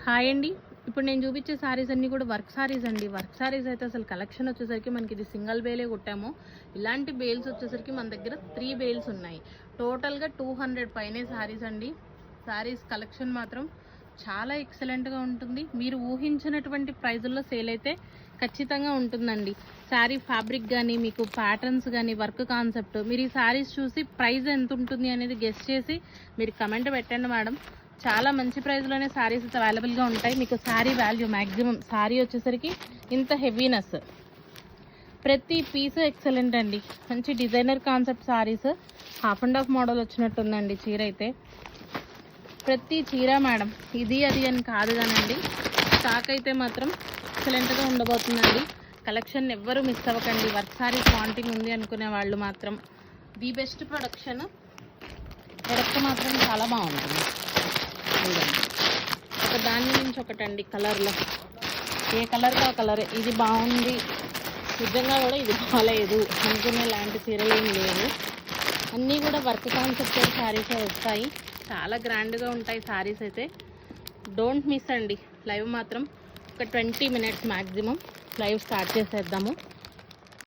Hi అండి. ఇప్పుడు నేను చూపించే సారీస్ అన్నీ కూడా వర్క్ సారీస్ అండి. వర్క్ సారీస్ అయితే అసలు కలెక్షన్ వచ్చేసరికి మనకి ఇది సింగిల్ బేలే కొట్టాము. ఇలాంటి బేల్స్ వచ్చేసరికి మన దగ్గర 3 బేల్స్ ఉన్నాయి. టోటల్గా 200 పైనే సారీస్ అండి. సారీస్ కలెక్షన్ మాత్రం చాలా ఎక్సలెంట్గా ఉంటుంది. మీరు ఊహించినటువంటి ప్రైజుల్లో సేల్ అయితే ఖచ్చితంగా ఉంటుందండి. శారీ ఫ్యాబ్రిక్ కానీ మీకు ప్యాటర్న్స్ కానీ వర్క్ కాన్సెప్ట్ మీరు ఈ శారీస్ చూసి ప్రైస్ ఎంత ఉంటుంది అనేది గెస్ చేసి మీరు కమెంట్ పెట్టండి మేడం. చాలా మంచి ప్రైస్లోనే శారీస్ అయితే అవైలబుల్గా ఉంటాయి. మీకు శారీ వాల్యూ మ్యాక్సిమం శారీ వచ్చేసరికి ఇంత హెవీనెస్, ప్రతి పీస్ ఎక్సలెంట్ అండి. మంచి designer concept saris, half and half model వచ్చినట్టుందండి చీర అయితే. ప్రతి చీర మేడం ఇది అది అని కాదు కానండి, స్టాక్ అయితే మాత్రం ఎక్సలెంట్గా ఉండబోతుందండి. కలెక్షన్ ఎవ్వరూ మిస్ అవ్వకండి. వర్క్ శారీస్ వాంటింగ్ ఉంది అనుకునే వాళ్ళు మాత్రం ది బెస్ట్ ప్రొడక్ట్ మాత్రం చాలా బాగుంటుంది. ఒక దాని నుంచి ఒకటండి కలర్లో, ఏ కలర్కి ఆ కలర్. ఇది బాగుంది నిజంగా కూడా ఇది బాగాలేదు అనుకునే లాంటి చీరలు ఏం లేవు. అన్నీ కూడా వర్క్ కాన్సెప్ట్ శారీసే వస్తాయి. చాలా గ్రాండ్గా ఉంటాయి శారీస్ అయితే. డోంట్ మిస్ అండి. లైవ్ మాత్రం ఒక 20 minutes మ్యాక్సిమం లైవ్ స్టార్ట్ చేసేద్దాము.